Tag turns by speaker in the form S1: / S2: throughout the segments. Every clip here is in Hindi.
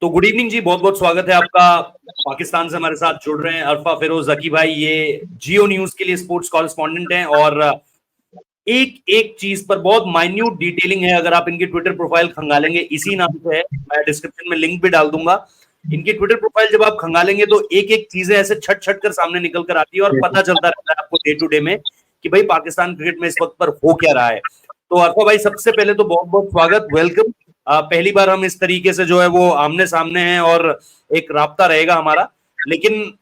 S1: तो गुड इवनिंग जी, बहुत बहुत स्वागत है आपका। पाकिस्तान से हमारे साथ जुड़ रहे हैं अरफा फिरोज जकी भाई। ये जियो न्यूज के लिए स्पोर्ट्स कॉरेस्पॉन्डेंट हैं और एक एक चीज पर बहुत माइन्यूट डिटेलिंग है। अगर आप इनकी ट्विटर प्रोफाइल खंगालेंगे, इसी नाम से है, मैं डिस्क्रिप्शन में लिंक भी डाल दूंगा। इनकी ट्विटर प्रोफाइल जब आप खंगालेंगे तो एक एक चीजें ऐसे छट छट कर सामने निकल कर आती है और पता चलता रहता है आपको डे टू डे में कि भाई पाकिस्तान क्रिकेट में इस वक्त पर हो क्या रहा है। तो अरफा भाई, सबसे पहले तो बहुत बहुत स्वागत, वेलकम। पहली बार हम इस तरीके से जो है वो आमने सामने हैं और एक राब्ता रहेगा हमारा। लेकिन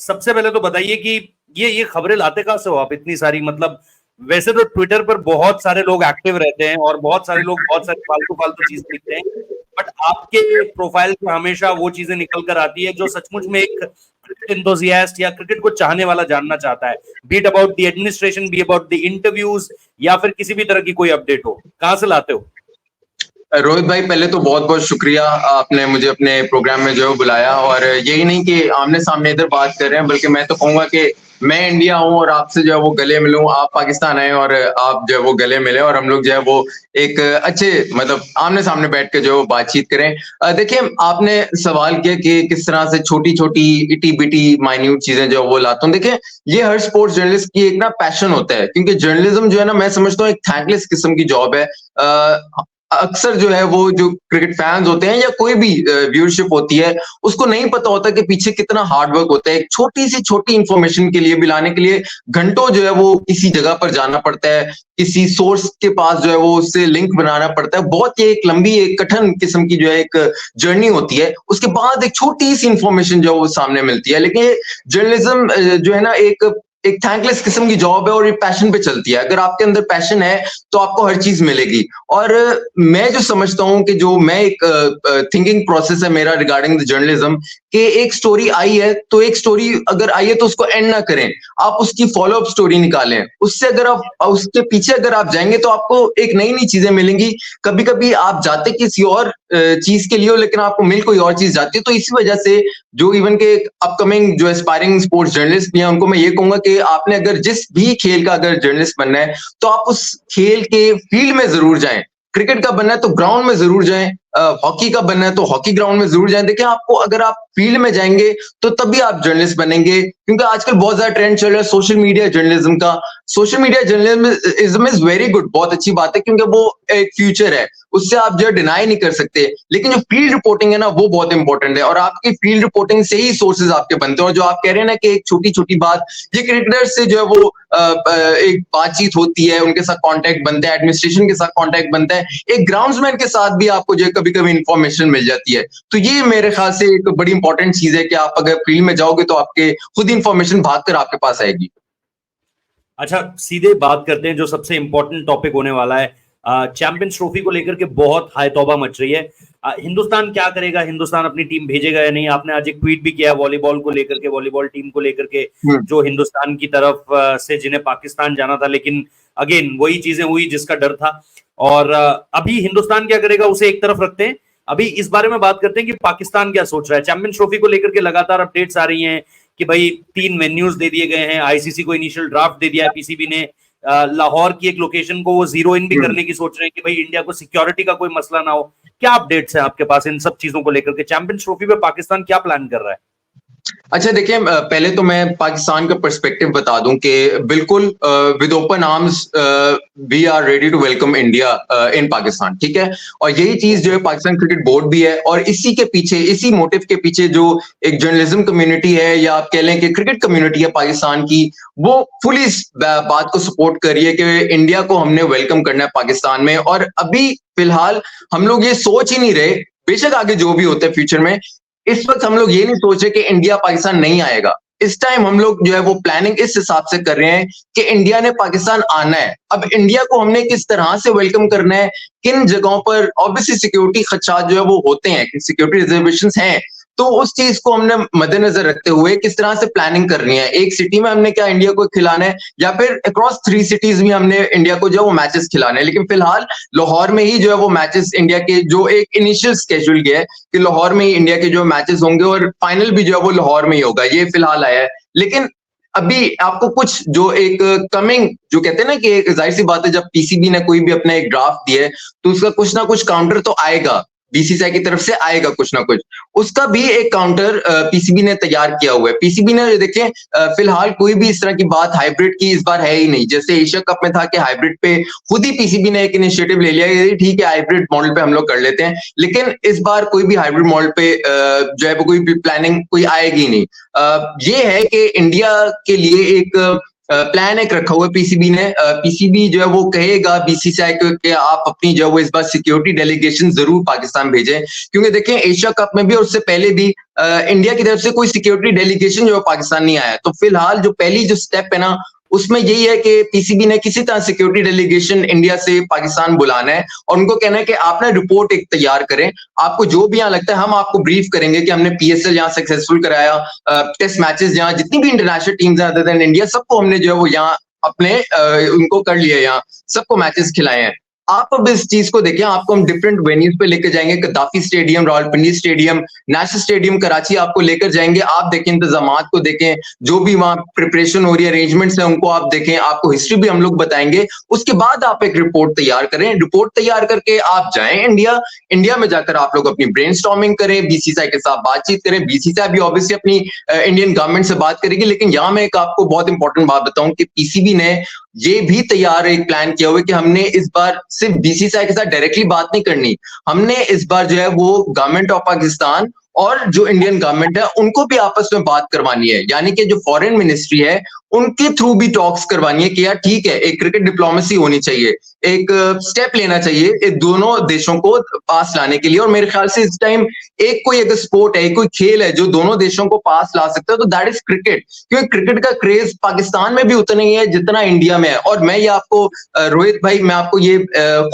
S1: सबसे पहले तो बताइए कि ये खबरें लाते कहां से हो आप इतनी सारी? मतलब वैसे तो ट्विटर पर बहुत सारे लोग एक्टिव रहते हैं और बहुत सारे लोग बहुत सारी फालतू फालतू चीजें लिखते हैं, बट आपके प्रोफाइल पे हमेशा वो चीजें निकल कर आती है जो सचमुच में एक क्रिकेट एंथुसियास्ट या क्रिकेट को चाहने वाला जानना चाहता है। B it about the administration, be about the interviews, या फिर किसी भी तरह की कोई अपडेट हो, कहां से लाते हो?
S2: रोहित भाई, पहले तो बहुत बहुत शुक्रिया, आपने मुझे अपने प्रोग्राम में जो है बुलाया। और यही नहीं कि आमने सामने इधर बात कर रहे हैं, बल्कि मैं तो कहूंगा कि मैं इंडिया हूं और आपसे जो है वो गले मिलूं। आप पाकिस्तान आए और आप जो है वो गले मिले और हम लोग जो है वो एक अच्छे मतलब आमने सामने बैठ के जो है वो बातचीत करें। देखिए, आपने सवाल किया कि किस तरह से छोटी छोटी इटी बिटी माइन्यूट चीजें जो है वो लाता हूं। देखिए, ये हर स्पोर्ट्स जर्नलिस्ट की एक ना पैशन होता है, क्योंकि जर्नलिज्म जो है ना, मैं समझता हूँ एक थैंकलेस किस्म की जॉब है। अक्सर जो है वो जो क्रिकेट फैंस होते हैं या कोई भी व्यूअरशिप होती है, उसको नहीं पता होता कि पीछे कितना हार्ड वर्क होता है। एक छोटी सी छोटी इंफॉर्मेशन के लिए भी लाने के लिए घंटों जो है वो किसी जगह पर जाना पड़ता है, किसी सोर्स के पास जो है वो उससे लिंक बनाना पड़ता है। बहुत ही एक लंबी, एक कठिन किस्म की जो है एक जर्नी होती है। उसके बाद एक छोटी सी इंफॉर्मेशन जो है वो सामने मिलती है। लेकिन जर्नलिज्म जो है ना, एक थैंकलेस किस्म की जॉब है और ये पैशन पे चलती है। अगर आपके अंदर पैशन है तो आपको हर चीज मिलेगी। और मैं जो समझता हूँ कि जो मैं एक थिंकिंग प्रोसेस है मेरा रिगार्डिंग द जर्नलिज्म, कि एक स्टोरी आई है तो एक स्टोरी अगर आई है तो उसको एंड ना करें, आप उसकी फॉलो अप स्टोरी निकालें। उससे अगर आप उसके पीछे अगर आप जाएंगे तो आपको एक नई नई चीजें मिलेंगी। कभी कभी आप जाते किसी और चीज के लिए हो, लेकिन आपको मिल कोई और चीज जाती है। तो इसी वजह से जो इवन के अपकमिंग जो एस्पायरिंग स्पोर्ट्स जर्नलिस्ट भी हैं, उनको मैं ये कहूंगा कि आपने अगर जिस भी खेल का अगर जर्नलिस्ट बनना है तो आप उस खेल के फील्ड में जरूर जाएं। क्रिकेट का बनना है तो ग्राउंड में जरूर जाएं, हॉकी का बनना है तो हॉकी ग्राउंड में जरूर जाएं। देखिए, आपको अगर आप फील्ड में जाएंगे तो तभी आप जर्नलिस्ट बनेंगे, क्योंकि आजकल बहुत ज्यादा ट्रेंड चल रहा है सोशल मीडिया जर्नलिज्म का। Social media journalism is very good, बहुत अच्छी बात है, क्योंकि वो एक फ्यूचर है, उससे आप जो डिनाई नहीं कर सकते। लेकिन जो फील्ड रिपोर्टिंग है ना, वो बहुत इंपॉर्टेंट है, और आपकी फील्ड रिपोर्टिंग से ही सोर्सेज आपके बनते हैं। और जो आप कह रहे हैं ना कि एक छोटी छोटी बात, ये क्रिकेटर्स से जो है वो एक बातचीत होती है, उनके साथ कांटेक्ट बनता है, एडमिनिस्ट्रेशन के साथ कांटेक्ट बनता है, एक ग्राउंड्समैन के साथ भी आपको जो है कभी कभी इंफॉर्मेशन मिल जाती है। तो ये मेरे ख्याल से एक बड़ी इंपॉर्टेंट चीज है कि आप अगर फील्ड में जाओगे तो आपके खुद इंफॉर्मेशन भागकर आपके पास आएगी।
S1: अच्छा, सीधे बात करते हैं जो सबसे इंपॉर्टेंट टॉपिक होने वाला है। चैंपियंस ट्रॉफी को लेकर के बहुत हाई तौबा मच रही है। हिंदुस्तान क्या करेगा? हिंदुस्तान अपनी टीम भेजेगा या नहीं? आपने आज एक ट्वीट भी किया वॉलीबॉल को लेकर के, वॉलीबॉल टीम को लेकर के, जो हिंदुस्तान की तरफ से जिन्हें पाकिस्तान जाना था, लेकिन अगेन वही चीजें हुई जिसका डर था। और अभी हिंदुस्तान क्या करेगा उसे एक तरफ रखते हैं, अभी इस बारे में बात करते हैं कि पाकिस्तान क्या सोच रहा है। चैंपियंस ट्रॉफी को लेकर के लगातार अपडेट्स आ रही हैं कि भाई 3 वेन्यूज दे दिए गए हैं, आईसीसी को इनिशियल ड्राफ्ट दे दिया है पीसीबी ने। लाहौर की एक लोकेशन को वो जीरो इन भी करने की सोच रहे हैं कि भाई इंडिया को सिक्योरिटी का कोई मसला ना हो। क्या अपडेट्स है आपके पास इन सब चीजों को लेकर के? चैंपियंस ट्रॉफी पे पाकिस्तान क्या प्लान कर रहा है?
S2: अच्छा, देखिए, पहले तो मैं पाकिस्तान का पर्सपेक्टिव बता दूं कि बिल्कुल with open arms we are ready to welcome India in Pakistan, ठीक है। और यही चीज जो है पाकिस्तान क्रिकेट बोर्ड भी है, और इसी के पीछे, इसी मोटिव के पीछे जो एक जर्नलिज्म कम्युनिटी है, या आप कह लें कि क्रिकेट कम्युनिटी है पाकिस्तान की, वो फुली इस बात को सपोर्ट कर रही है कि इंडिया को हमने वेलकम करना है पाकिस्तान में। और अभी फिलहाल हम लोग ये सोच ही नहीं रहे, बेशक आगे जो भी होता है फ्यूचर में, इस वक्त हम लोग ये नहीं सोच रहे कि इंडिया पाकिस्तान नहीं आएगा। इस टाइम हम लोग जो है वो प्लानिंग इस हिसाब से कर रहे हैं कि इंडिया ने पाकिस्तान आना है। अब इंडिया को हमने किस तरह से वेलकम करना है, किन जगहों पर ऑब्वियसली सिक्योरिटी खदशात जो है वो होते हैं, सिक्योरिटी रिजर्वेशंस हैं, तो उस चीज को हमने मद्देनजर रखते हुए किस तरह से प्लानिंग करनी है। एक सिटी में हमने क्या इंडिया को खिलाना है, या फिर अक्रॉस 3 सिटीज में हमने इंडिया को जो है वो मैचेस खिलाने हैं। लेकिन फिलहाल लाहौर में ही जो है वो मैचेस इंडिया के जो एक इनिशियल स्केड्यूल गया है कि लाहौर में ही इंडिया के जो मैचेस होंगे, और फाइनल भी जो है वो लाहौर में ही होगा, ये फिलहाल आया है। लेकिन अभी आपको कुछ जो एक कमिंग जो कहते हैं ना कि एक जाहिर सी बात है, जब पीसीबी ने कोई भी अपना एक ड्राफ्ट दिया है तो उसका कुछ ना कुछ काउंटर तो आएगा, बीसीसीआई की तरफ से आएगा कुछ ना कुछ। उसका भी एक काउंटर पीसीबी ने तैयार किया हुआ है। पीसीबी ने देखें फिलहाल कोई भी इस तरह की बात हाइब्रिड की इस बार है ही नहीं। जैसे एशिया कप में था कि हाइब्रिड पे खुद ही पीसीबी ने एक इनिशिएटिव ले लिया कि ठीक है हाइब्रिड मॉडल पे हम लोग कर लेते हैं, लेकिन इस बार कोई भी हाइब्रिड मॉडल पे जो है कोई भी प्लानिंग कोई आएगी नहीं। ये है कि इंडिया के लिए एक प्लान एक रखा हुआ है पीसीबी ने। पीसीबी जो है वो कहेगा बीसीसीआई को कि आप अपनी जो है वो इस बार सिक्योरिटी डेलीगेशन जरूर पाकिस्तान भेजें, क्योंकि देखें एशिया कप में भी और उससे पहले भी इंडिया की तरफ से कोई सिक्योरिटी डेलीगेशन जो है पाकिस्तान नहीं आया। तो फिलहाल जो पहली जो स्टेप है ना उसमें यही है कि पीसीबी ने किसी तरह सिक्योरिटी डेलीगेशन इंडिया से पाकिस्तान बुलाना है और उनको कहना है कि आप ना रिपोर्ट एक तैयार करें, आपको जो भी यहाँ लगता है हम आपको ब्रीफ करेंगे कि हमने पीएसएल यहाँ सक्सेसफुल कराया, टेस्ट मैचेस यहाँ जितनी भी international teams other than India सबको हमने जो है वो यहाँ अपने उनको कर लिया, यहाँ सबको मैचेस खिलाए हैं। आप अब इस चीज को देखें, आपको हम डिफरेंट वेन्यूज पे लेकर जाएंगे, Gaddafi stadium, Rawalpindi stadium, national stadium Karachi आपको लेकर जाएंगे। आप देखें इंतजामात को देखें, जो भी वहां प्रिपरेशन हो रही है, अरेंजमेंट्स है उनको आप देखें, आपको हिस्ट्री भी हम लोग बताएंगे। उसके बाद आप एक रिपोर्ट तैयार करें, रिपोर्ट तैयार करके आप जाएं इंडिया, इंडिया में जाकर आप लोग अपनी ब्रेनस्टॉर्मिंग करें, बीसीसीआई के साथ बातचीत करें। बीसीसीआई भी ऑब्वियसली अपनी इंडियन गवर्नमेंट से बात करेगी, लेकिन यहाँ मैं एक आपको बहुत इंपॉर्टेंट बात बताऊं कि पीसीबी ने ये भी तैयार एक प्लान किया हुआ है कि हमने इस बार सिर्फ बीसीसीआई के साथ डायरेक्टली बात नहीं करनी, हमने इस बार जो है वो गवर्नमेंट ऑफ पाकिस्तान और जो इंडियन गवर्नमेंट है उनको भी आपस में बात करवानी है, यानी कि जो फॉरेन मिनिस्ट्री है उनके थ्रू भी टॉक्स करवानी है कि यार ठीक है एक क्रिकेट डिप्लोमेसी होनी चाहिए, एक स्टेप लेना चाहिए एक दोनों देशों को पास लाने के लिए। और मेरे ख्याल से इस टाइम एक कोई अगर स्पोर्ट है, कोई खेल है जो दोनों देशों को पास ला सकता है तो दैट इज क्रिकेट, क्योंकि क्रिकेट का क्रेज पाकिस्तान में भी उतना ही है जितना इंडिया में है। और मैं ये आपको रोहित भाई मैं आपको ये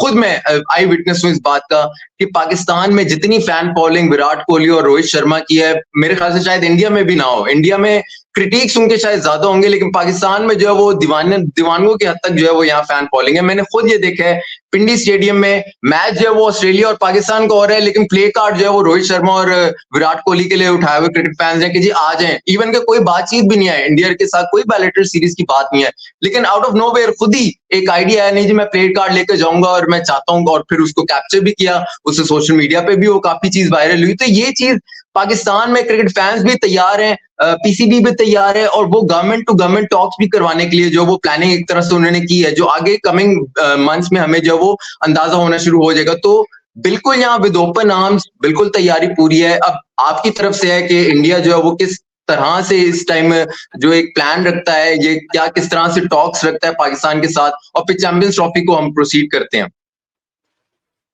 S2: खुद मैं आई विटनेस हूं इस बात का कि पाकिस्तान में जितनी फैन फॉलोइंग विराट कोहली और रोहित शर्मा की है मेरे ख्याल से शायद इंडिया में भी ना हो। इंडिया में क्रिटिक्स उनके शायद ज्यादा होंगे, लेकिन पाकिस्तान में जो है वो दीवानों की हद तक जो है वो यहाँ फैन फॉलोइंग है। मैंने खुद ये देखा है पिंडी स्टेडियम में मैच जो है वो ऑस्ट्रेलिया और पाकिस्तान का हो रहा है, लेकिन प्ले कार्ड जो है वो रोहित शर्मा और विराट कोहली के लिए उठाए हुए क्रिकेट फैंस हैं कि जी आ जाएं। इवन के कोई बातचीत भी नहीं है, इंडिया के साथ कोई बायलैटरल सीरीज की बात नहीं है, लेकिन आउट ऑफ नोवेयर खुद ही एक आइडिया है नहीं जी मैं प्ले कार्ड लेकर जाऊंगा और मैं चाहता हूँ, और फिर उसको कैप्चर भी किया, उससे सोशल मीडिया पे भी वो काफी चीज वायरल हुई। तो ये चीज पाकिस्तान में क्रिकेट फैंस भी तैयार हैं, पीसीबी भी तैयार है और वो गवर्नमेंट टू गवर्नमेंट टॉक्स भी करवाने के लिए जो वो प्लानिंग एक तरह से उन्होंने की है, जो आगे कमिंग मंथ्स में हमें जो वो अंदाजा होना शुरू हो जाएगा। तो बिल्कुल यहाँ विद ओपन आर्म्स बिल्कुल तैयारी पूरी है। अब आपकी तरफ से है कि इंडिया जो है वो किस तरह से इस टाइम जो एक प्लान रखता है, ये क्या किस तरह से टॉक्स रखता है पाकिस्तान के साथ, और फिर चैंपियंस ट्रॉफी को हम प्रोसीड करते हैं।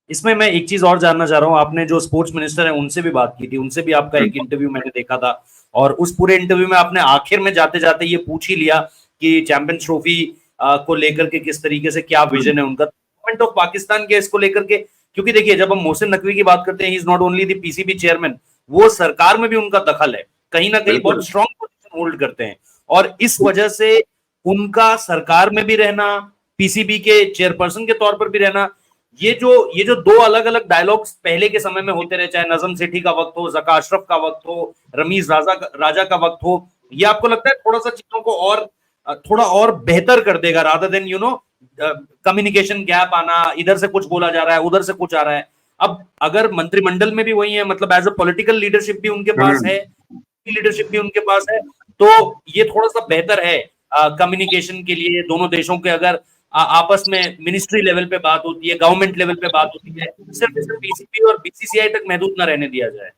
S1: इसमें मैं एक चीज और जानना चाह रहा हूँ, आपने जो स्पोर्ट्स मिनिस्टर है उनसे भी बात की थी, उनसे भी आपका एक इंटरव्यू मैंने देखा था, और उस पूरे इंटरव्यू में आपने आखिर में जाते जाते ये पूछ ही लिया कि चैंपियंस ट्रॉफी को लेकर के किस तरीके से क्या विजन है उनका गवर्नमेंट ऑफ पाकिस्तान के इसको लेकर के। क्योंकि देखिए जब हम मोहसिन नकवी की बात करते हैं, he is not only the PCB chairman, वो सरकार में भी उनका दखल है, कहीं ना कहीं बहुत स्ट्रॉन्ग पोजीशन होल्ड करते हैं, और इस वजह से उनका सरकार में भी रहना, पीसीबी के चेयरपर्सन के तौर पर भी रहना, ये जो दो अलग अलग डायलॉग्स पहले के समय में होते रहे, चाहे नजम सेठी का वक्त हो, जका अशरफ का वक्त हो, रमीज राजा का वक्त हो, ये आपको लगता है थोड़ा सा चीजों को और थोड़ा और बेहतर कर देगा, रादर देन कम्युनिकेशन गैप आना, इधर से कुछ बोला जा रहा है उधर से कुछ आ रहा है। अब अगर मंत्रिमंडल में भी वही है, मतलब एज अ पॉलिटिकल लीडरशिप भी उनके पास है, लीडरशिप भी उनके पास है, तो ये थोड़ा सा बेहतर है कम्युनिकेशन के लिए। दोनों देशों के अगर आपस में मिनिस्ट्री लेवल पे बात होती है, गवर्नमेंट लेवल पे बात होती है, सिर्फ पीसीबी और बीसीसीआई तक महदूद ना रहने दिया जाए।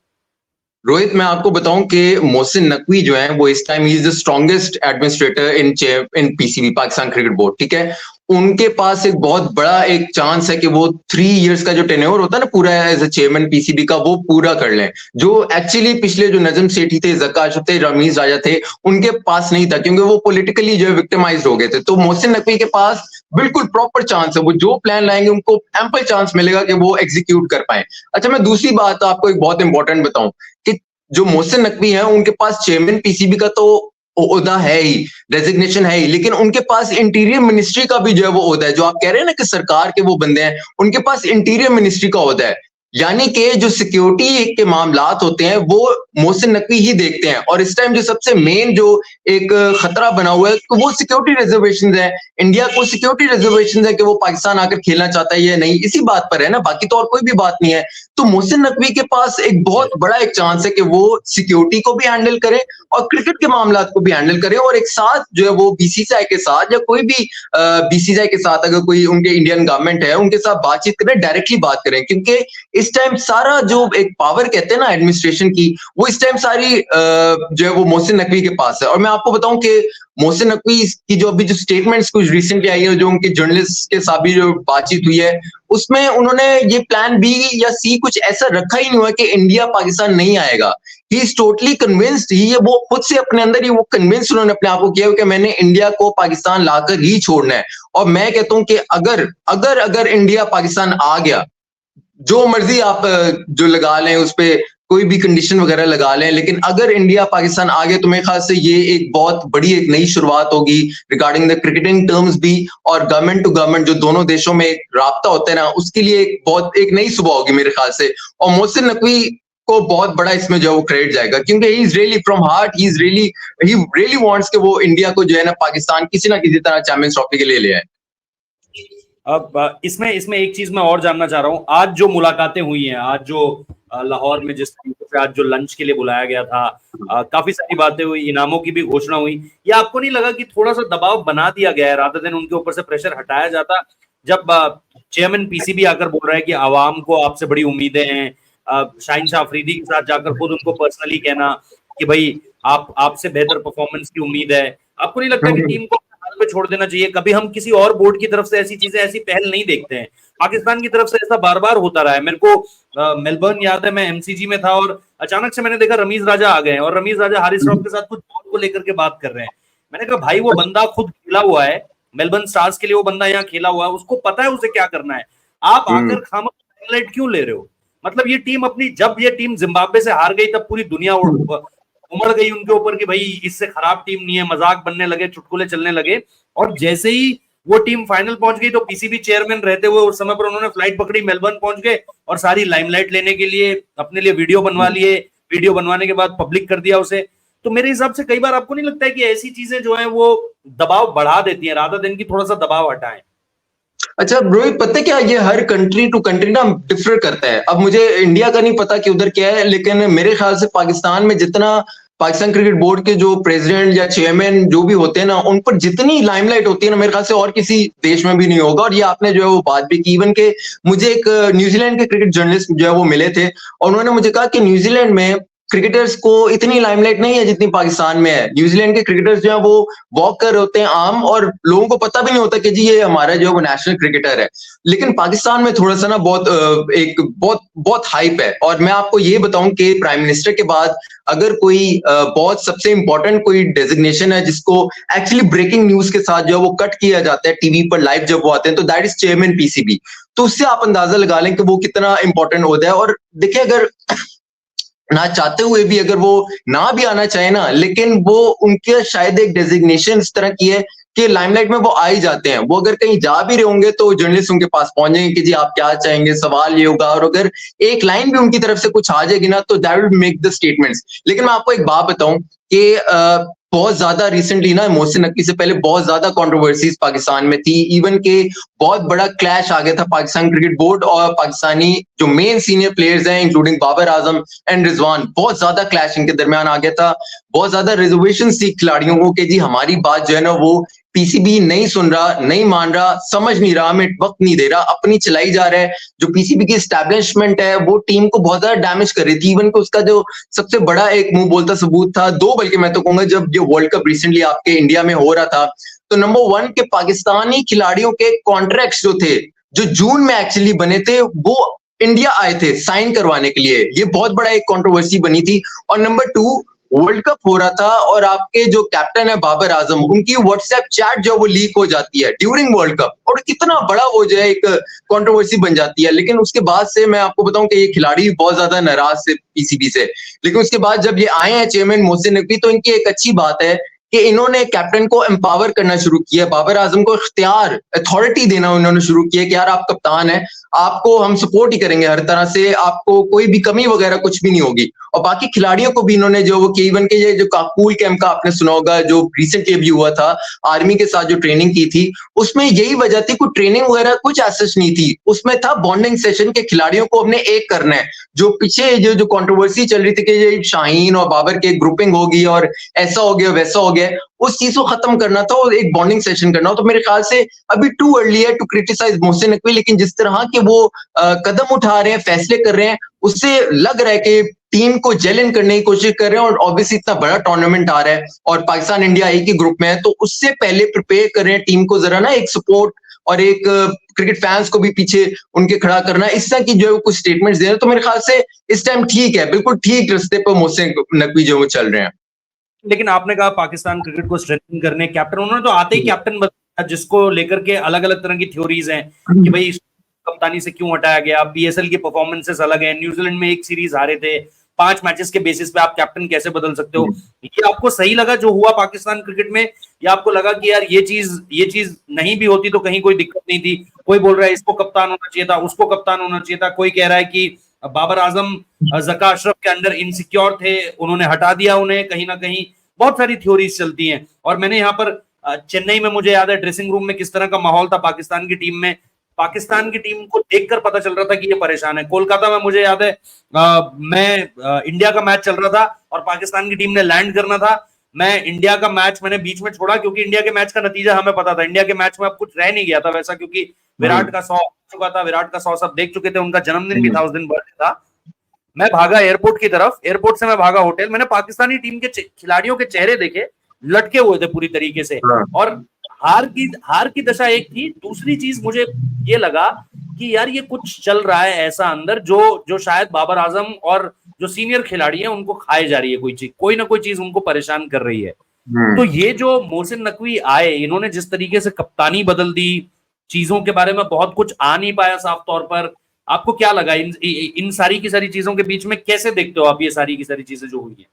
S2: रोहित मैं आपको बताऊं कि मोहसिन नकवी जो है वो इस time he is the strongest administrator in PCB Pakistan cricket board, ठीक है। उनके पास एक बहुत बड़ा एक चांस है कि वो 3 इयर्स का जो टेन्योर होता है ना पूरा एज अ चेयरमैन पीसीबी का, वो पूरा कर लें, जो एक्चुअली पिछले जो नजम सेठी थे, जका अशरफ थे, रमीज राजा थे, उनके पास नहीं था, क्योंकि वो पॉलिटिकली जो है विक्टिमाइज्ड हो गए थे। तो मोहसिन नकवी के पास बिल्कुल प्रॉपर चांस है, वो जो प्लान लाएंगे उनको एम्पल चांस मिलेगा कि वो एग्जीक्यूट कर पाए। अच्छा मैं दूसरी बात आपको एक बहुत इंपॉर्टेंट बताऊं कि जो मोहसिन नकवी है उनके पास चेयरमैन पीसीबी का तो ओहदा है ही, डेजिग्नेशन है ही, लेकिन उनके पास इंटीरियर मिनिस्ट्री का भी जो है वो ओहदा है। जो आप कह रहे हैं ना कि सरकार के वो बंदे हैं, उनके पास इंटीरियर मिनिस्ट्री का ओहदा है। यानी कि जो सिक्योरिटी के मामलात होते हैं वो मोहसिन नकवी ही देखते हैं, और इस टाइम जो सबसे मेन जो एक खतरा बना हुआ है तो वो सिक्योरिटी रिजर्वेशंस है। इंडिया को सिक्योरिटी रिजर्वेशंस है कि वो पाकिस्तान आकर खेलना चाहता है या नहीं, इसी बात पर है ना, बाकी तो और कोई भी बात नहीं है। तो मोहसिन नकवी के पास एक बहुत बड़ा एक चांस है कि वो सिक्योरिटी को भी हैंडल करे और क्रिकेट के मामलात को भी हैंडल करे, और एक साथ जो है वो बीसीसीआई के साथ या कोई भी बीसीसीआई के साथ अगर कोई उनके इंडियन गवर्नमेंट है उनके साथ बातचीत करें, डायरेक्टली बात करें, क्योंकि इस टाइम सारा जो एक पावर कहते हैं ना एडमिनिस्ट्रेशन की, वो इस टाइम सारी जो है वो मोहसिन नकवी के पास है। और मैं आपको बताऊं कि मोहसिन नकवी की जो अभी जो स्टेटमेंट्स कुछ रिसेंटली आई है, जो उनके जर्नलिस्ट के साथ भी जो बातचीत हुई है, उसमें उन्होंने ये प्लान बी या सी कुछ ऐसा रखा ही नहीं हुआ कि इंडिया पाकिस्तान नहीं आएगा। ही इज टोटली कन्विंस्ड, ही वो खुद से अपने अंदर ही वो कन्विंस उन्होंने अपने आप को किया कि मैंने इंडिया को पाकिस्तान लाकर ही छोड़ना है। और मैं कहता हूं कि अगर अगर अगर इंडिया पाकिस्तान आ गया, जो मर्जी आप जो लगा लें उस पे कोई भी कंडीशन वगैरह लगा लें, लेकिन अगर इंडिया पाकिस्तान आ गए तो मेरे ख्याल से ये एक बहुत बड़ी एक नई शुरुआत होगी रिगार्डिंग द क्रिकेटिंग टर्म्स भी, और गवर्नमेंट टू गवर्नमेंट जो दोनों देशों में एक राब्ता होता है ना, उसके लिए एक बहुत एक नई सुबह होगी मेरे ख्याल से। और मोहसिन नकवी को बहुत बड़ा इसमें जो है वो क्रेडिट जाएगा, क्योंकि he is really from heart, he really wants कि वो इंडिया को जो है ना पाकिस्तान किसी ना किसी तरह चैंपियंस ट्रॉफी के लिए ले आए।
S1: अब इसमें इसमें एक चीज मैं और जानना चाह रहा हूँ, आज जो मुलाकातें हुई हैं, आज जो लाहौर में जिस तरीके से आज जो लंच के लिए बुलाया गया था, काफी सारी बातें हुई, इनामों की भी घोषणा हुई, या आपको नहीं लगा कि थोड़ा सा दबाव बना दिया गया है रादर देन उनके ऊपर से प्रेशर हटाया जाता? जब चेयरमैन पीसीबी आकर बोल रहा है कि आवाम को आपसे बड़ी उम्मीदें हैं, शाहीन शाह अफरीदी के साथ जाकर खुद उनको पर्सनली कहना कि भाई आपसे बेहतर परफॉर्मेंस की उम्मीद है, आपको नहीं लगता कि टीम को पे छोड़ देना चाहिए? कभी हम किसी और बोर्ड की तरफ से ऐसी चीजें, ऐसी पहल नहीं देखते हैं, पाकिस्तान की तरफ से ऐसा बार बार होता रहा है। मेरे को मेलबर्न याद है, मैं एमसीजी में था और अचानक से मैंने देखा रमीज राजा आ गए और रमीज राजा हारिस रऊफ के साथ कुछ बॉल को लेकर के बात कर रहे हैं। मैंने कहा भाई वो बंदा खुद खेला हुआ है, मेलबर्न स्टार्स के लिए वो बंदा यहाँ खेला हुआ है, उसको पता है उसे क्या करना है, आप आकर खामोश हाईलाइट क्यों ले रहे हो? मतलब ये टीम अपनी, जब ये टीम जिम्बाब्वे से हार गई तब पूरी दुनिया उमड़ गई उनके ऊपर कि भाई इससे खराब टीम नहीं है, मजाक बनने लगे, चुटकुले चलने लगे। और जैसे ही वो टीम फाइनल पहुंच गई तो पीसीबी चेयरमैन रहते हुए उस समय पर उन्होंने फ्लाइट पकड़ी, मेलबर्न पहुंच गए और सारी लाइमलाइट लेने के लिए अपने लिए वीडियो बनवा लिए, वीडियो बनवाने के बाद पब्लिक कर दिया उसे। तो मेरे हिसाब से कई बार आपको नहीं लगता है कि ऐसी चीजें जो है वो दबाव बढ़ा देती हैं राधा दिन की थोड़ा सा दबाव हटाएं?
S2: अच्छा रोहित, पता है क्या, ये हर कंट्री टू कंट्री ना डिफर करता है। अब मुझे इंडिया का नहीं पता कि उधर क्या है, लेकिन मेरे ख्याल से पाकिस्तान में जितना पाकिस्तान क्रिकेट बोर्ड के जो प्रेसिडेंट या चेयरमैन जो भी होते हैं ना, उन पर जितनी लाइमलाइट होती है ना, मेरे ख्याल से और किसी देश में भी नहीं होगा। और ये आपने जो है वो बात भी की, इवन के मुझे एक न्यूजीलैंड के क्रिकेट जर्नलिस्ट जो है वो मिले थे और उन्होंने मुझे कहा कि न्यूजीलैंड में क्रिकेटर्स को इतनी लाइमलाइट नहीं है जितनी पाकिस्तान में है। न्यूजीलैंड के क्रिकेटर्स जो है वो वॉक कर होते हैं आम, और लोगों को पता भी नहीं होता कि जी ये हमारा जो है वो नेशनल क्रिकेटर है। लेकिन पाकिस्तान में थोड़ा सा ना बहुत हाइप है। और मैं आपको ये बताऊं कि प्राइम मिनिस्टर के बाद अगर कोई बहुत सबसे इंपॉर्टेंट कोई डेजिग्नेशन है जिसको एक्चुअली ब्रेकिंग न्यूज के साथ जो है वो कट किया जाता है टीवी पर लाइव जब वो आते हैं, तो दैट इज चेयरमैन पीसीबी। तो उससे आप अंदाजा लगा लें कि वो कितना इंपॉर्टेंट होता है। और देखिए, अगर ना चाहते हुए भी अगर वो ना भी आना चाहे ना, लेकिन वो उनके शायद एक डेजिग्नेशन इस तरह की है कि लाइमलाइट में वो आ ही जाते हैं। वो अगर कहीं जा भी रहे होंगे तो जर्नलिस्ट उनके पास पहुंचेंगे कि जी आप क्या चाहेंगे, सवाल ये होगा, और अगर एक लाइन भी उनकी तरफ से कुछ आ जाएगी ना तो that will make the statements. लेकिन मैं आपको एक बात बताऊं कि बहुत ज्यादा रिसेंटली ना, मोहसिन नकवी से पहले बहुत ज्यादा कंट्रोवर्सीज पाकिस्तान में थी, इवन के बहुत बड़ा क्लैश आ गया था पाकिस्तान क्रिकेट बोर्ड और पाकिस्तानी जो मेन सीनियर प्लेयर्स हैं इंक्लूडिंग बाबर आजम एंड रिजवान, बहुत ज्यादा क्लैश इनके दरमियान आ गया था। बहुत ज्यादा रिजर्वेशन थी खिलाड़ियों को कि जी हमारी बात जो है ना वो पीसीबी नहीं सुन रहा, नहीं मान रहा, समझ नहीं रहा, हमें वक्त नहीं दे रहा, अपनी चलाई जा रहा है। जो पीसीबी की एस्टैब्लिशमेंट है वो टीम को बहुत ज्यादा डैमेज कर रही थी। इवन को उसका जो सबसे बड़ा एक मुंह बोलता सबूत था, दो बल्कि मैं तो कहूंगा, जब जो वर्ल्ड कप रिसेंटली आपके इंडिया में हो रहा था, तो नंबर 1 के पाकिस्तानी खिलाड़ियों के कॉन्ट्रैक्ट्स जो थे, जो जून में एक्चुअली बने थे, वो इंडिया आए थे साइन करवाने के लिए। ये बहुत बड़ा एक कंट्रोवर्सी बनी थी। और नंबर 2, वर्ल्ड कप हो रहा था और आपके जो कैप्टन है बाबर आजम, उनकी व्हाट्सएप चैट जो वो लीक हो जाती है ड्यूरिंग वर्ल्ड कप, और कितना बड़ा वो जो है एक कंट्रोवर्सी बन जाती है। लेकिन उसके बाद से मैं आपको बताऊं कि ये खिलाड़ी बहुत ज्यादा नाराज थे पीसीबी से। लेकिन उसके बाद जब ये आए हैं चेयरमैन मोहसिन नकवी, तो इनकी एक अच्छी बात है कि इन्होंने कैप्टन को एम्पावर करना शुरू किया, बाबर आजम को इख्तियार, अथॉरिटी देना उन्होंने शुरू किया कि यार आप कप्तान हैं, आपको हम सपोर्ट ही करेंगे हर तरह से, आपको कोई भी कमी वगैरह कुछ भी नहीं होगी। और बाकी खिलाड़ियों को भी इन्होंने जो वो K1 के ये जो काकूल कैंप का आपने सुना होगा, जो रिसेंटली अभी हुआ था, आर्मी के साथ जो ट्रेनिंग की थी, उसमें यही वजह थी, कोई ट्रेनिंग वगैरह कुछ ऐसा नहीं थी, उसमें था बॉन्डिंग सेशन के खिलाड़ियों को हमने एक करना है। जो पीछे जो कंट्रोवर्सी चल रही थी कि ये शाहीन और बाबर के ग्रुपिंग होगी और ऐसा हो गया वैसा हो गया, उस चीज को खत्म करना था और एक बॉन्डिंग सेशन करना हो। तो मेरे ख्याल से अभी टू अर्ली है टू क्रिटिसाइज मोहसिन नकवी, लेकिन जिस तरह के वो कदम उठा रहे हैं, फैसले कर रहे हैं, उससे लग रहा है कि टीम को जेल इन करने की कोशिश कर रहे हैं। और ऑब्वियसली इतना बड़ा टूर्नामेंट आ रहा है और पाकिस्तान इंडिया एक ही ग्रुप में है, तो उससे पहले प्रिपेयर कर रहे हैं टीम को, जरा ना एक सपोर्ट और एक क्रिकेट फैंस को भी पीछे उनके खड़ा करना, इस तरह की जो है कुछ स्टेटमेंट्स दे रहे हैं। तो मेरे ख्याल से इस टाइम ठीक है, बिल्कुल ठीक रास्ते पर मोहसिन नकवी जो वो चल रहे हैं।
S1: लेकिन आपने कहा पाकिस्तान क्रिकेट को स्ट्रेंथन करने कैप्टन, उन्होंने तो आते ही कैप्टन बताया, जिसको लेकर के अलग अलग तरह की थ्योरीज हैं कि भाई कप्तानी से क्यों हटाया गया, PSL की परफॉर्मेंसेस अलग है, न्यूजीलैंड में एक सीरीज हारे थे, 5 मैचेस के बेसिस पे आप कैप्टन कैसे बदल सकते हो। ये आपको सही लगा जो हुआ पाकिस्तान क्रिकेट में, या आपको लगा कि यार ये चीज नहीं भी होती तो कहीं कोई दिक्कत नहीं थी? कोई बोल रहा है इसको कप्तान होना चाहिए था, उसको कप्तान होना चाहिए था, कोई कह रहा है कि बाबर आजम ज़का अशरफ के अंदर इनसिक्योर थे, उन्होंने हटा दिया उन्हें कहीं ना कहीं। बहुत सारी थ्योरीज चलती हैं। और मैंने यहाँ पर चेन्नई में, मुझे याद है ड्रेसिंग रूम में किस तरह का माहौल था पाकिस्तान की टीम में, पाकिस्तान की टीम को देखकर पता चल रहा था कि ये परेशान है। कोलकाता में मुझे याद है मैं इंडिया का मैच चल रहा था और पाकिस्तान की टीम ने लैंड करना था, मैं इंडिया का मैच मैंने बीच में छोड़ा क्योंकि इंडिया के मैच का नतीजा हमें पता था। इंडिया के मैच में अब कुछ रह नहीं गया था वैसा, क्योंकि विराट का 100 चुका था, विराट का 100 सब देख चुके थे, उनका जन्मदिन भी था, उस दिन बर्थडे था। मैं भागा एयरपोर्ट की तरफ, एयरपोर्ट से मैं भागा होटल, मैंने पाकिस्तानी टीम के खिलाड़ियों के चेहरे देखे, लटके हुए थे पूरी तरीके से। और हार की दशा एक थी, दूसरी चीज मुझे ये लगा कि यार ये कुछ चल रहा है ऐसा अंदर जो शायद बाबर आजम और जो सीनियर खिलाड़ी है उनको खाए जा रही है, कोई ना कोई चीज उनको परेशान कर रही है। तो ये जो मोहसिन नकवी आए, इन्होंने जिस तरीके से कप्तानी बदल दी, चीजों के बारे में बहुत कुछ आ नहीं पाया साफ तौर पर, आपको क्या लगा इन सारी की सारी चीजों के बीच में? कैसे देखते हो आप ये सारी की सारी चीजें जो हुई है?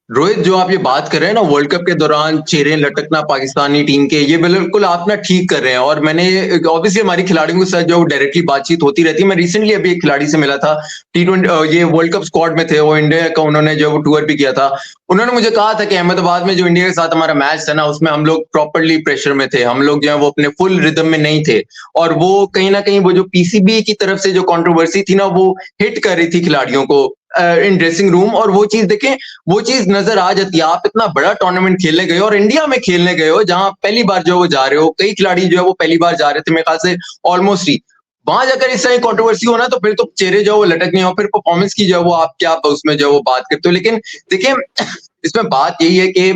S2: रोहित, जो आप ये बात कर रहे हैं ना वर्ल्ड कप के दौरान चेहरे लटकना पाकिस्तानी टीम के, ये बिल्कुल आप ना ठीक कर रहे हैं। और मैंने ऑब्वियसली हमारी खिलाड़ियों के साथ जो डायरेक्टली बातचीत होती रहती है, मैं रिसेंटली अभी एक खिलाड़ी से मिला था, T20 ये वर्ल्ड कप स्क्वाड में थे, वो इंडिया का उन्होंने जो वो टूर भी किया था। उन्होंने मुझे कहा था कि अहमदाबाद में जो इंडिया के साथ हमारा मैच था ना, उसमें हम लोग प्रॉपरली प्रेशर में थे, हम लोग जो है वो अपने फुल रिदम में नहीं थे। और वो कहीं ना कहीं वो जो PCB की तरफ से जो कंट्रोवर्सी थी ना, वो हिट कर रही थी खिलाड़ियों को इन ड्रेसिंग रूम। और वो चीज देखें, वो चीज नजर आ जाती है। आप इतना बड़ा टूर्नामेंट खेलने गए हो और इंडिया में खेलने गए हो, जहां पहली बार जो वो जा रहे हो, कई खिलाड़ी जो है वो पहली बार जा रहे थे, मेरे ख्याल से ऑलमोस्ट ही। वहां जाकर इस तरह कंट्रोवर्सी होना, तो फिर तो चेहरे जो वो लटकने हो, फिर परफॉर्मेंस की जो वो आप क्या उसमें जो वो बात करते हो। लेकिन देखिए, इसमें बात यही है कि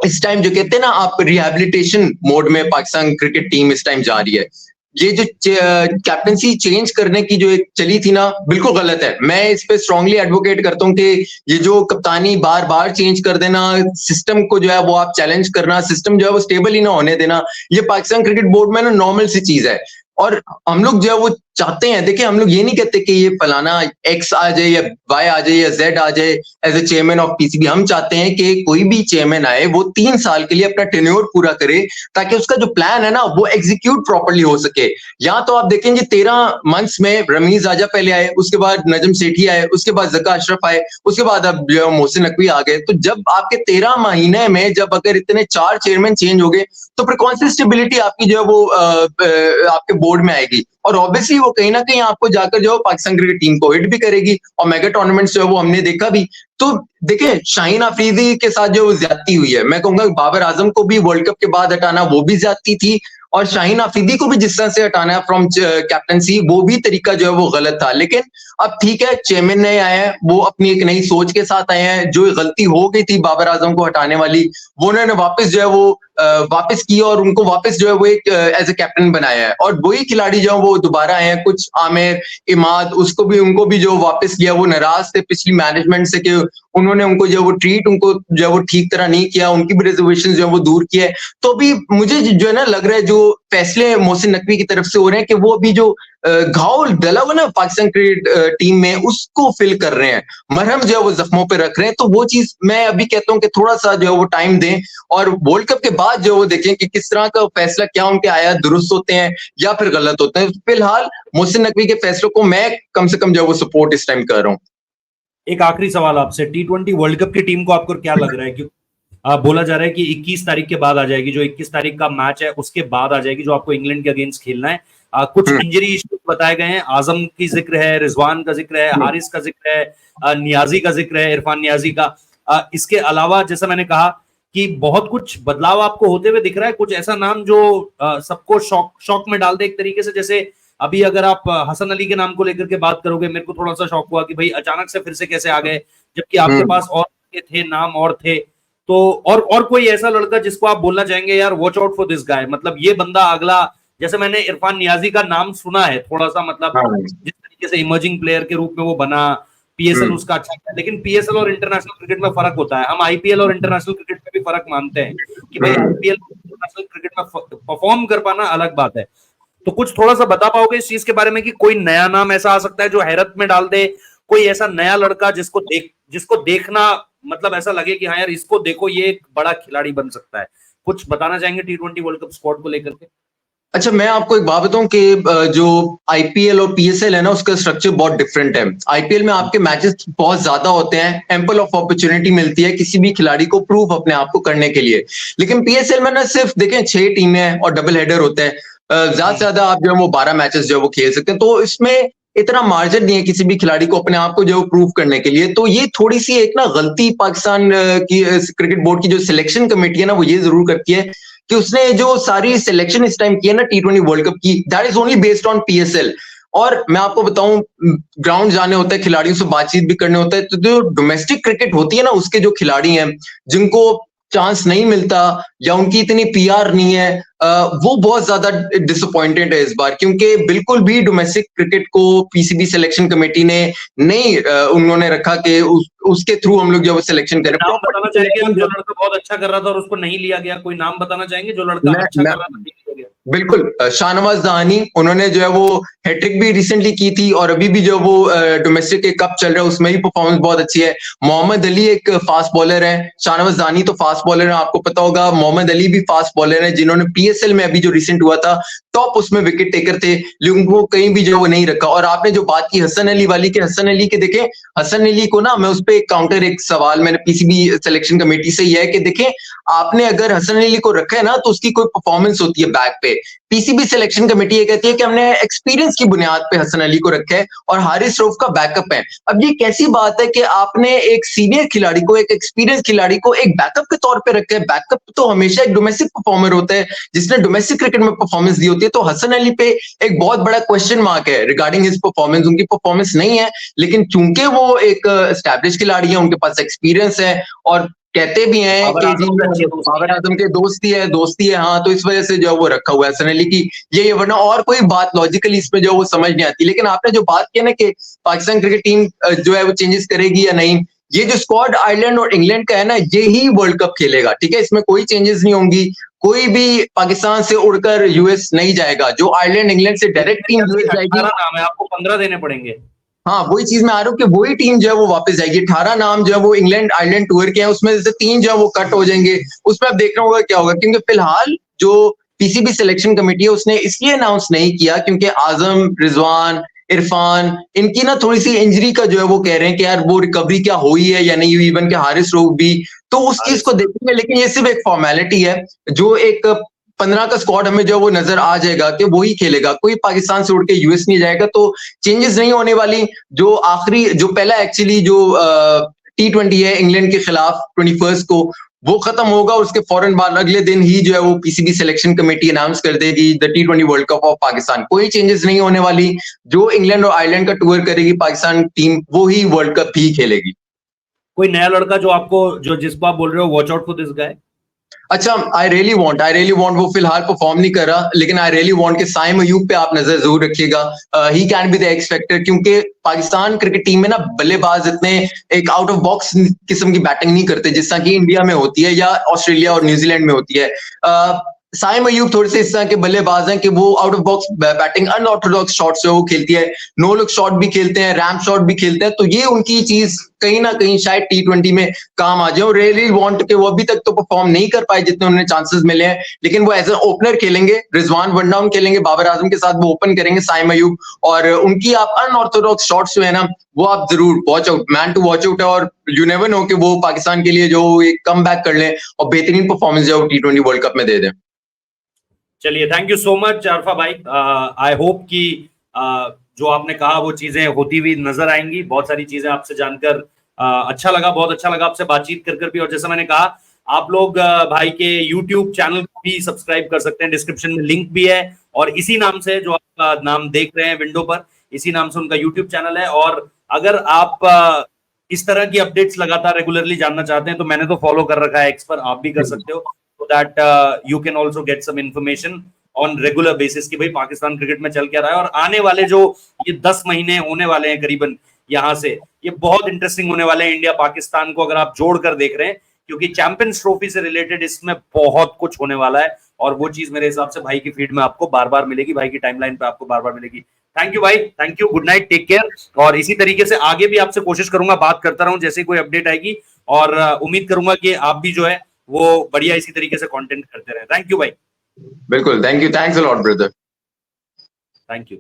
S2: इस टाइम जो कहते हैं ना, आप रिहैबिलिटेशन मोड में पाकिस्तान क्रिकेट टीम इस टाइम जा रही है। ये जो कैप्टनसी चेंज करने की जो एक चली थी ना, बिल्कुल गलत है। मैं इस पे स्ट्रांगली एडवोकेट करता हूँ कि ये जो कप्तानी बार बार चेंज कर देना, सिस्टम को जो है वो आप चैलेंज करना, सिस्टम जो है वो स्टेबल ही ना होने देना, ये पाकिस्तान क्रिकेट बोर्ड में ना नॉर्मल सी चीज है। और हम लोग जो है वो चाहते हैं, देखिए हम लोग ये नहीं कहते कि ये फलाना X आ जाए या Y आ जाए या Z आ जाए as a chairman of PCB। हम चाहते हैं कि कोई भी चेयरमैन आए वो 3 साल के लिए अपना टेन्योर पूरा करे, ताकि उसका जो प्लान है ना वो एग्जीक्यूट प्रॉपर्ली हो सके। या तो आप देखेंगे 13 मंथ्स में रमीज राजा पहले आए, उसके बाद नजम सेठी आए, उसके बाद ज़का अशरफ आए, उसके बाद अब जो है मोहसिन नकवी आ गए। तो जब आपके 13 महीने में जब अगर इतने 4 चेयरमैन चेंज हो गए, तो फिर कौन सी स्टेबिलिटी आपकी जो है वो आपके बोर्ड में आएगी? और ऑब्वियसली वो कहीं ना कहीं आपको जाकर जो पाकिस्तान क्रिकेट टीम को हिट भी करेगी। और मेगा टूर्नामेंट्स जो है वो हमने देखा भी। तो देखिए, शाहीन अफरीदी के साथ जो ज्यादती हुई है, मैं कहूंगा बाबर आजम को भी वर्ल्ड कप के बाद हटाना वो भी ज्यादती थी, और शाहीन अफरीदी को भी जिस तरह से हटाना फ्रॉम कैप्टनसी, वो भी तरीका जो है वो गलत था। लेकिन अब ठीक है, चेयरमैन नए आए हैं, वो अपनी एक नई सोच के साथ आए हैं। जो गलती हो गई थी बाबर आजम को हटाने वाली, वो उन्होंने वापस जो है वो वापस की और उनको वापस जो है वो एक एज ए कैप्टन बनाया है। और वही खिलाड़ी जो है वो दोबारा आए हैं, कुछ आमिर, इमाद, उनको भी जो वापस किया, वो नाराज थे पिछली मैनेजमेंट से कि उन्होंने उनको जो वो ट्रीट उनको जो वो ठीक तरह नहीं किया, उनकी भी रिजर्वेशन जो है वो दूर किया है। तो अभी मुझे जो है ना लग रहा है जो फैसले मोहसिन नकवी की तरफ से हो रहे हैं कि वो अभी जो घाव डला हुआ ना पाकिस्तान क्रिकेट टीम में उसको फिल कर रहे हैं, मरहम जो है वो जख्मों पे रख रहे हैं। तो वो चीज मैं अभी कहता हूँ कि थोड़ा सा जो है वो टाइम दें और वर्ल्ड कप के बाद जो है वो देखें कि किस तरह का फैसला क्या उनके आया दुरुस्त होते हैं या फिर गलत होते हैं। फिलहाल मोहसिन नकवी के फैसलों को मैं कम से कम जो है वो सपोर्ट इस टाइम कर रहा हूँ।
S1: एक आखिरी सवाल आपसे, T20 वर्ल्ड कप की टीम को आपको क्या लग रहा है? क्योंकि बोला जा रहा है कि 21 तारीख के बाद आ जाएगी, जो 21 तारीख का मैच है उसके बाद आ जाएगी, जो आपको इंग्लैंड के अगेंस्ट खेलना है। कुछ इंजरी इश्यूज बताए गए हैं, आजम की जिक्र है, रिजवान का जिक्र है, हारिस का जिक्र है, नियाजी का जिक्र है, इरफान नियाजी का। इसके अलावा जैसा मैंने कहा कि बहुत कुछ बदलाव आपको होते हुए दिख रहा है, कुछ ऐसा नाम जो सबको शॉक में डाल दे एक तरीके से। जैसे अभी अगर आप हसन अली के नाम को लेकर के बात करोगे, मेरे को थोड़ा सा शॉक हुआ कि भाई अचानक से फिर से कैसे आ गए, जबकि आपके पास और थे नाम और थे। तो और कोई ऐसा लड़का जिसको आप बोलना चाहेंगे यार watch out for this guy, मतलब ये बंदा अगला, जैसे मैंने इरफान नियाजी का नाम सुना है थोड़ा सा, मतलब जिस तरीके से इमर्जिंग प्लेयर के रूप में वो बना, पीएसएल उसका अच्छा है, लेकिन पीएसएल और इंटरनेशनल क्रिकेट में फर्क होता है। हम आईपीएल और इंटरनेशनल क्रिकेट में भी फर्क मानते हैं कि भाई आईपीएल इंटरनेशनल क्रिकेट में परफॉर्म कर पाना अलग बात है। तो कुछ थोड़ा सा बता पाओगे इस चीज के बारे में कि कोई नया नाम ऐसा आ सकता है जो हैरत में डाल दे, कोई ऐसा नया लड़का जिसको देखना मतलब ऐसा लगे कि हाँ यार इसको देखो ये एक बड़ा खिलाड़ी बन सकता है? कुछ बताना चाहेंगे T20 वर्ल्ड कप स्क्वाड को लेकर के?
S2: अच्छा, मैं आपको एक बात बताऊं कि जो आईपीएल और पीएसएल है ना उसका स्ट्रक्चर बहुत डिफरेंट है। आईपीएल में आपके मैचेस बहुत ज्यादा होते हैं, एम्पल ऑफ अपॉर्चुनिटी मिलती है किसी भी खिलाड़ी को प्रूव अपने आप को करने के लिए। लेकिन पीएसएल में ना सिर्फ देखें 6 टीमें हैं और डबल हेडर होते हैं, ज्यादा से ज्यादा आप जो है वो 12 मैचेस जो है वो खेल सकते हैं। तो इसमें इतना मार्जिन नहीं है किसी भी खिलाड़ी को अपने आप को जो प्रूव करने के लिए। तो ये थोड़ी सी एक ना गलती पाकिस्तान की क्रिकेट बोर्ड की जो सिलेक्शन कमेटी है ना वो ये जरूर करती है कि उसने जो सारी सिलेक्शन इस टाइम की है ना T20 वर्ल्ड कप की, that is only based on PSL. और मैं आपको बताऊं, ग्राउंड जाने होता है, खिलाड़ियों से बातचीत भी करने होता है। तो जो डोमेस्टिक क्रिकेट होती है ना उसके जो खिलाड़ी हैं जिनको चांस नहीं मिलता या उनकी इतनी पीआर नहीं है, वो बहुत ज्यादा डिसअपॉइंटेड है इस बार, क्योंकि बिल्कुल भी डोमेस्टिक क्रिकेट को पीसीबी सिलेक्शन कमेटी ने नहीं उन्होंने रखा कि उसके थ्रू हम लोग जो सिलेक्शन करें।
S1: नाम बताना चाहेंगे आप जो लड़का बहुत अच्छा कर रहा था और उसको नहीं लिया गया? कोई नाम बताना चाहेंगे जो लड़का अच्छा कर रहा था नहीं लिया गया?
S2: बिल्कुल, शाहनवाज दहानी, उन्होंने जो है वो हैट्रिक भी रिसेंटली की थी और अभी भी जो वो डोमेस्टिक के कप चल रहा है उसमें भी परफॉर्मेंस बहुत अच्छी है। मोहम्मद अली एक फास्ट बॉलर है, शाहनवाज दहानी तो फास्ट बॉलर है, आपको पता होगा मोहम्मद अली भी फास्ट बॉलर है जिन्होंने पीएसएल में अभी जो रिसेंट हुआ था टॉप उसमें विकेट टेकर थे, लेकिन उनको कहीं भी जो वो नहीं रखा। और आपने जो बात की हसन अली वाली के, हसन अली के देखें, हसन अली को ना मैं उस पर काउंटर एक सवाल मैंने पीसीबी सिलेक्शन कमेटी से यह है कि देखें आपने अगर हसन अली को रखा है ना तो उसकी कोई परफॉर्मेंस होती है बैक पे। पीसीबी सिलेक्शन कमेटी ये कहती है कि हमने एक्सपीरियंस की बुनियाद पे हसन अली को रखा है और हारिस रऊफ का बैकअप है। अब ये कैसी बात है कि आपने एक सीनियर खिलाड़ी को, एक एक्सपीरियंस खिलाड़ी को एक बैकअप के तौर पे रखा है? बैकअप तो हमेशा एक डोमेस्टिक परफॉर्मर होता है जिसने डोमेस्टिक क्रिकेट में परफॉर्मेंस दी होती है। तो हसन अली पे एक बहुत बड़ा क्वेश्चन मार्क है रिगार्डिंग हिज परफॉर्मेंस। उनकी परफॉर्मेंस नहीं है, लेकिन चूंकि वो एक एस्टैब्लिश खिलाड़ी है, उनके पास एक्सपीरियंस है और कहते भी हैं कि बाबर आजम के दोस्ती है, हाँ, तो इस वजह से जो वो रखा हुआ है हसन अली की ये, वरना और कोई बात लॉजिकली इसमें जो वो समझ नहीं आती। लेकिन आपने जो बात की ना कि पाकिस्तान क्रिकेट टीम जो है वो चेंजेस करेगी या नहीं, ये जो स्क्वाड आयरलैंड और इंग्लैंड का है ना ये ही वर्ल्ड कप खेलेगा, ठीक है, इसमें कोई चेंजेस नहीं होंगी। कोई भी पाकिस्तान से उड़कर यूएस नहीं जाएगा, जो आयरलैंड इंग्लैंड से डायरेक्ट टीम यूएस जाएगी।
S1: नाम है, आपको 15 देने पड़ेंगे।
S2: हाँ, वही चीज मैं आ रहा हूँ कि वही टीम जो है वो वापस जाएगी। 18 नाम जो है वो इंग्लैंड आयरलैंड टूर के हैं, उसमें से 3 जो है वो कट हो जाएंगे। उसमें अब देखना होगा क्या होगा, क्योंकि फिलहाल जो पीसीबी सिलेक्शन कमेटी है उसने इसलिए अनाउंस नहीं किया क्योंकि आजम, रिजवान, इरफान, इनकी ना थोड़ी सी इंजरी का जो है वो कह रहे हैं कि यार वो रिकवरी क्या हुई है या नहीं हुई, इवन के हारिस रऊफ भी, तो उस चीज को देखेंगे। लेकिन ये सिर्फ एक फॉर्मेलिटी है, जो एक 15 का स्क्वाड हमें जो वो नजर आ जाएगा कि वही खेलेगा, कोई पाकिस्तान से उड़ के यूएस नहीं जाएगा, तो चेंजेस नहीं होने वाली। जो आखिरी जो पहला एक्चुअली जो T20 है इंग्लैंड के खिलाफ 21 को वो खत्म होगा, उसके फौरन बाद अगले दिन ही जो है वो पीसीबी सिलेक्शन कमेटी अनाउंस कर देगी the T20 world cup of Pakistan. कोई चेंजेस नहीं होने वाली, जो इंग्लैंड और आयरलैंड का टूर करेगी पाकिस्तान टीम वो ही वर्ल्ड कप ही खेलेगी।
S1: कोई नया लड़का जो आपको, जो जिसको आप बोल रहे हो watch out for this guy?
S2: अच्छा, आई रियली वांट, वो फिलहाल परफॉर्म नहीं कर रहा, लेकिन आई रियली वांट कि साइम अयूब पे आप नजर जरूर रखिएगा। He can be the x factor, क्योंकि पाकिस्तान क्रिकेट टीम में ना बल्लेबाज इतने एक आउट ऑफ बॉक्स किस्म की बैटिंग नहीं करते जिस तरह की इंडिया में होती है या ऑस्ट्रेलिया और न्यूजीलैंड में होती है। साइम अयूब थोड़े से इस तरह के बल्लेबाज हैं कि वो out of box batting, unorthodox shots जो वो खेलती है, नो लुक शॉट भी खेलते हैं, रैम शॉट भी खेलते हैं, तो ये उनकी चीज कहीं ना कहीं शायद T20 में काम आ जाए। रियली वांट के वो अभी तक तो परफॉर्म नहीं कर पाए जितने उन्हें चांसेस मिले हैं, लेकिन वो एज ए ओपनर खेलेंगे, रिजवान वन डाउन खेलेंगे, बाबर आजम के साथ वो ओपन करेंगे साइम अयूब, और उनकी आप अनऑर्थोडॉक्स शॉट्स जो है ना वो आप जरूर watch out, man to watch out है, और यू नेवर नो कि वो पाकिस्तान के लिए जो एक कम बैक कर लें और बेहतरीन परफॉर्मेंस जो T20 वर्ल्ड कप में दे दें।
S1: चलिए, थैंक यू सो मच अरफा भाई। आई होप कि जो आपने कहा वो चीजें होती हुई नजर आएंगी। बहुत सारी चीजें आपसे जानकर अच्छा लगा, बहुत अच्छा लगा आपसे बातचीत कर भी। और जैसा मैंने कहा, आप लोग भाई के YouTube चैनल को भी सब्सक्राइब कर सकते हैं, डिस्क्रिप्शन में लिंक भी है, और इसी नाम से जो आप नाम देख रहे हैं विंडो पर, इसी नाम से उनका YouTube चैनल है। और अगर आप इस तरह की अपडेट्स लगातार रेगुलरली जानना चाहते हैं तो मैंने तो फॉलो कर रखा है एक्स पर, आप भी कर सकते हो, so that you can also get some information on regular basis कि भाई पाकिस्तान क्रिकेट में चल क्या रहा है। और आने वाले जो ये 10 महीने होने वाले हैं करीबन यहाँ से, ये बहुत इंटरेस्टिंग होने वाले हैं इंडिया पाकिस्तान को अगर आप जोड़कर देख रहे हैं, क्योंकि चैंपियंस ट्रॉफी से रिलेटेड इसमें बहुत कुछ होने वाला है। और वो चीज मेरे हिसाब से भाई की फीड में आपको बार बार मिलेगी, भाई की टाइमलाइन पे आपको बार बार मिलेगी। थैंक यू भाई, thank you, good night, take care. और इसी तरीके से आगे भी आपसे कोशिश करूंगा, बात करता रहूं जैसे कोई अपडेट आएगी, और उम्मीद करूंगा कि आप भी जो है वो बढ़िया इसी तरीके से कंटेंट करते रहे। थैंक यू भाई।
S2: बिल्कुल, thank you, thanks a lot brother.
S1: Thank you.